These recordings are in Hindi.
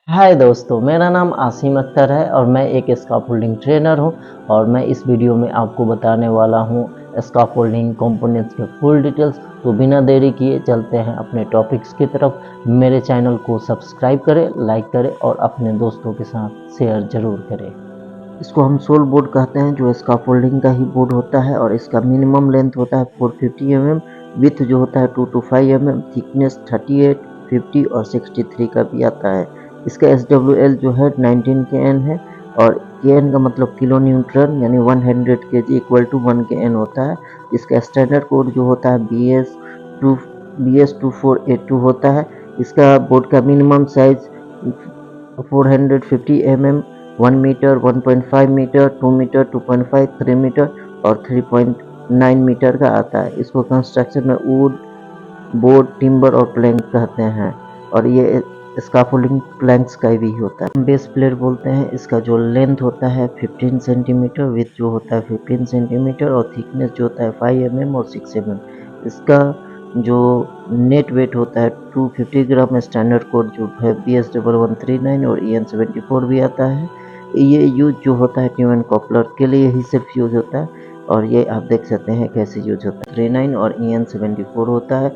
हाय दोस्तों, मेरा नाम आसिम अख्तर है और मैं एक स्काफोल्डिंग ट्रेनर हूं और मैं इस वीडियो में आपको बताने वाला हूं स्काफोल्डिंग कंपोनेंट्स के फुल डिटेल्स। तो बिना देरी किए चलते हैं अपने टॉपिक्स की तरफ। मेरे चैनल को सब्सक्राइब करें, लाइक करें और अपने दोस्तों के साथ शेयर ज़रूर करें। इसको हम सोल बोर्ड कहते हैं, जो स्काफोल्डिंग का ही बोर्ड होता है और इसका मिनिमम लेंथ होता है 450 mm, विथ जो होता है 2 to 5 mm, थिकनेस 38, 50 और 63 का भी आता है। इसका SWL जो है 19 kN है और kN का मतलब किलो न्यूटन, यानी 100 kg इक्वल टू 1 kN होता है। इसका स्टैंडर्ड कोड जो होता है BS2482 होता है। इसका बोर्ड का minimum size 450 mm, 1 metre, 1.5 metre, 2 metre, 2.5, 3 metre और 3.9 मीटर का आता है। इसको कंस्ट्रक्शन में वुड, बोर्ड, टिम्बर और प्लैंक कहते हैं और ये स्काफोल्डिंग प्लैंक्स का भी होता है। बेस प्लेट बोलते हैं। इसका जो लेंथ होता है 15 सेंटीमीटर, विथ जो होता है 15 सेंटीमीटर और थिकनेस जो होता है 5 mm और 6 mm। इसका जो नेट वेट होता है 250 ग्राम। स्टैंडर्ड कोड जो है BS1139 और EN74 भी आता है। ये यूज जो होता है ट्यूब एंड कॉपलर के लिए ही सिर्फ यूज होता है और ये आप देख सकते हैं कैसे यूज होता है। 39 और EN74 होता है।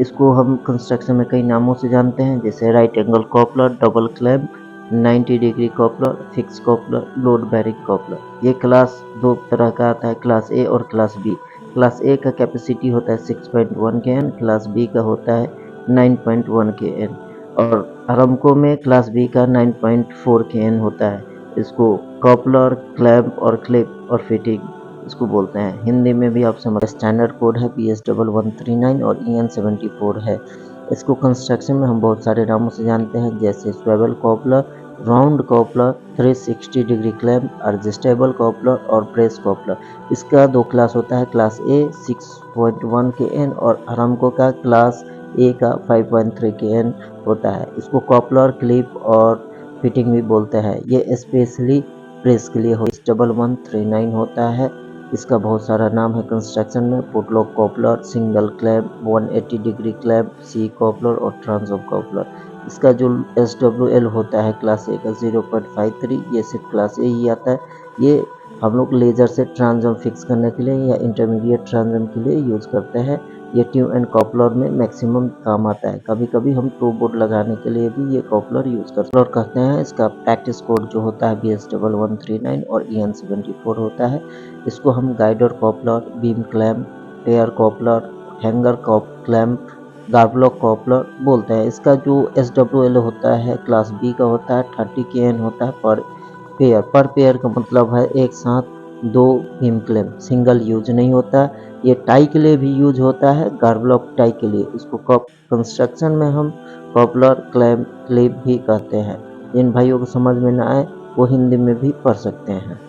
इसको हम कंस्ट्रक्शन में कई नामों से जानते हैं, जैसे right angle coupler, double clamp, 90 degree coupler, fix coupler, load bearing coupler. ये क्लास दो तरह का आता है, क्लास ए और क्लास बी। क्लास ए का कैपेसिटी होता है 6.1 kN, क्लास बी का होता है 9.1 kN और अराम्को में क्लास बी का 9.4 kN होता है। इसको कॉपलर, क्लैंप और क्लिप और फिटिंग इसको बोलते हैं। हिंदी में भी आप समझ। स्टैंडर्ड कोड है BS1139 और EN74 है। इसको कंस्ट्रक्शन में हम बहुत सारे नामों से जानते हैं, जैसे swivel coupler, round coupler, 360 degree clamp, adjustable coupler और ब्रेस कॉपलर। इसका दो क्लास होता है, क्लास ए 6.1 kN और अराम्को का क्लास ए का 5.3 kN होता है। इसको कॉपलर, क्लिप और फिटिंग भी बोलते हैं। ये स्पेशली प्रेस के लिए हो। 1139 होता है। इसका बहुत सारा नाम है कंस्ट्रक्शन में, putlog coupler, single clamp, 180 degree clamp, C coupler और ट्रांसओम कॉपलर। इसका जो SWL होता है क्लास ए का 0.53, ये सिर्फ क्लास ए ही आता है। ये हम लोग लेजर से ट्रांसओम फिक्स करने के लिए या इंटरमीडिएट ट्रांसओम के लिए यूज करते हैं। ये ट्यूब एंड कॉपलर में मैक्सिमम काम आता है। कभी कभी हम टू बोर्ड लगाने के लिए भी ये कॉपलर यूज करते हैं। कहते हैं इसका प्रैक्टिस कोड जो होता है BS1139 और EN74 होता है। इसको हम girder coupler, beam clamp, pair coupler, hanger clamp, gravlock coupler बोलते हैं। इसका जो SWL होता है क्लास बी का होता है 30 kN होता है पर पेयर का मतलब है एक साथ दो बीम क्लैंप, सिंगल यूज नहीं होता। ये टाई के लिए भी यूज होता है, गार्बलॉक टाई के लिए। इसको कंस्ट्रक्शन में हम कॉपलर, क्लैंप, क्लिप भी कहते हैं। जिन भाइयों को समझ में ना आए वो हिंदी में भी पढ़ सकते हैं।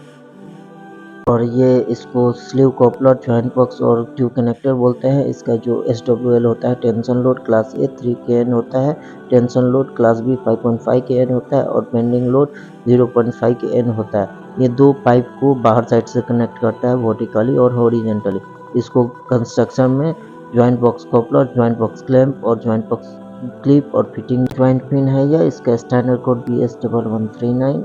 और ये इसको स्लीव कॉपलर, जॉइंट बॉक्स और ट्यूब कनेक्टर बोलते हैं। इसका जो SWL होता है tension load class A 3 kN होता है, tension load class B 5.5 kN होता है और बेंडिंग लोड 0.5 kN होता है। ये दो पाइप को बाहर साइड से कनेक्ट करता है, वर्टिकली और हॉरिजेंटली। इसको कंस्ट्रक्शन में joint box coupler, joint box clamp और जॉइंट बॉक्स क्लिप और फिटिंग जॉइंट पिन है। यह इसका स्टैंडर्ड कोड BS1139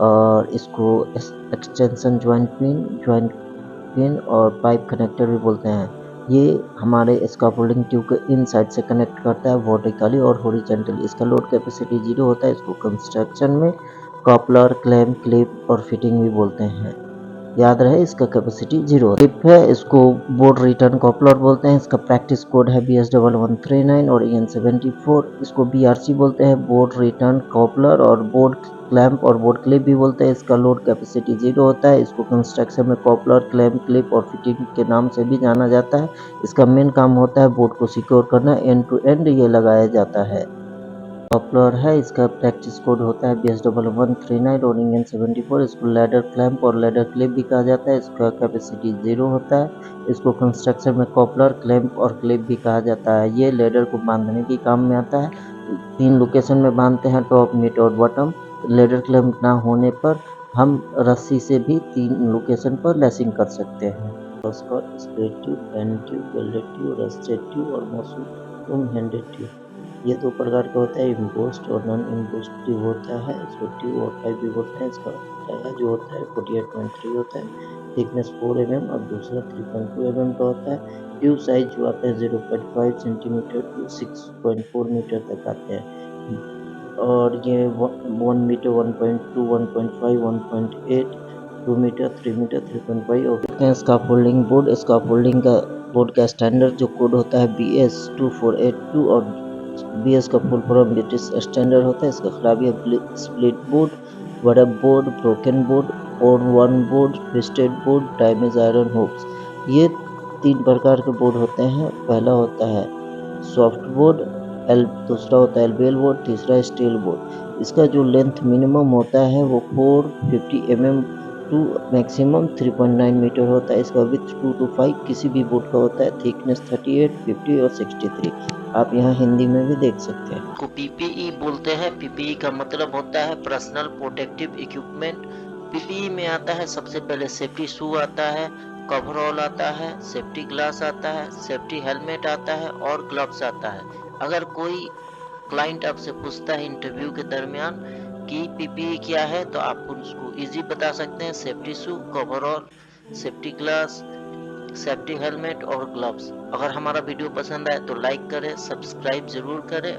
और इसको एक्सटेंशन जॉइंट पिन और पाइप कनेक्टर भी बोलते हैं। ये हमारे स्काफोल्डिंग ट्यूब के इन साइड से कनेक्ट करता है, वर्टिकली और हॉरिजॉन्टली। इसका लोड कैपेसिटी 0 होता है। इसको कंस्ट्रक्शन में कॉपलर, क्लैंप, क्लिप और फिटिंग भी बोलते हैं। याद रहे इसका कैपेसिटी 0 क्लिप है। इसको बोर्ड रिटर्न कॉपलर बोलते हैं। इसका प्रैक्टिस कोड है BS1139 और EN74। इसको BRC बोलते हैं, बोर्ड रिटर्न कॉपलर, और बोर्ड क्लैंप और बोर्ड क्लिप भी बोलते हैं। इसका लोड कैपेसिटी 0 होता है। इसको कंस्ट्रक्शन में कॉपलर, क्लैंप, क्लिप और फिटिंग के नाम से भी जाना जाता है। इसका मेन काम होता है बोर्ड को सिक्योर करना, एंड टू एंड ये लगाया जाता है। कॉपलर है, इसका प्रैक्टिस कोड होता है BS1139 और EN74। इसको लैडर क्लैंप और लैडर क्लिप भी कहा जाता है। इसका कैपेसिटी 0 होता है। इसको कंस्ट्रक्शन में कॉपलर, क्लैंप और क्लिप भी कहा जाता है। ये लैडर को बांधने के काम में आता है। 3 लोकेशन में बांधते हैं, टॉप, मिड और बॉटम। लैडर क्लैंप ना होने पर हम रस्सी से भी 3 लोकेशन पर लेसिंग कर सकते हैं। Square tube, bend tube, welded tube, rusted tube और मसूम हैंडेड ट्यूब। ये दो प्रकार का होता है, इम्पोस्ट और नॉन इम्पोस्ट ड्यू होता है। इसको ड्यू और टाइप भी बोलते हैं। इसका डाया जो होता है 48.3 होता है, थिकनेस 4 mm और दूसरा 3.2 mm का होता है। ड्यू साइज जो आता है 0.5 सेंटीमीटर टू 6.4 मीटर तक आते हैं। और ये 1 मीटर, 1.2, 1.5, 1.8, 2 मीटर, 3 मीटर, 3.5 और स्काफोल्डिंग बोर्ड। स्काफोल्डिंग का बोर्ड का स्टैंडर्ड जो कोड होता है BS2482 और BS का फुल फॉर्म ब्रिटिश स्टैंडर्ड होता है। इसका खराबी है स्प्लिट बोर्ड, बड़ा बोर्ड, ब्रोकन बोर्ड, और worn board, twisted board, damage iron hooks. ये 3 प्रकार के बोर्ड होते हैं। पहला होता है सॉफ्ट बोर्ड, दूसरा होता है एल्वेल बोर्ड, तीसरा स्टील बोर्ड। इसका जो लेंथ मिनिमम होता है वो 450 mm टू मैक्सिमम 3.9 मीटर होता है। इसका विड्थ 2 to 5 किसी भी बोर्ड का होता है। थिकनेस 38, 50 और 63 आप यहाँ हिंदी में भी देख सकते हैं। को पीपीई बोलते हैं। पीपीई का मतलब होता है पर्सनल प्रोटेक्टिव इक्विपमेंट। पीपीई में आता है सबसे पहले सेफ्टी शू आता है, कवरऑल आता है, सेफ्टी ग्लास आता है, सेफ्टी हेलमेट आता है और ग्लव्स आता है। अगर कोई क्लाइंट आपसे पूछता है इंटरव्यू के दरमियान कि पीपीई क्या है, तो आप उसको इजी बता सकते हैं, safety shoe, coverall, safety glass, safety helmet और ग्लव्स। अगर हमारा वीडियो पसंद आए तो लाइक करें, सब्सक्राइब जरूर करें।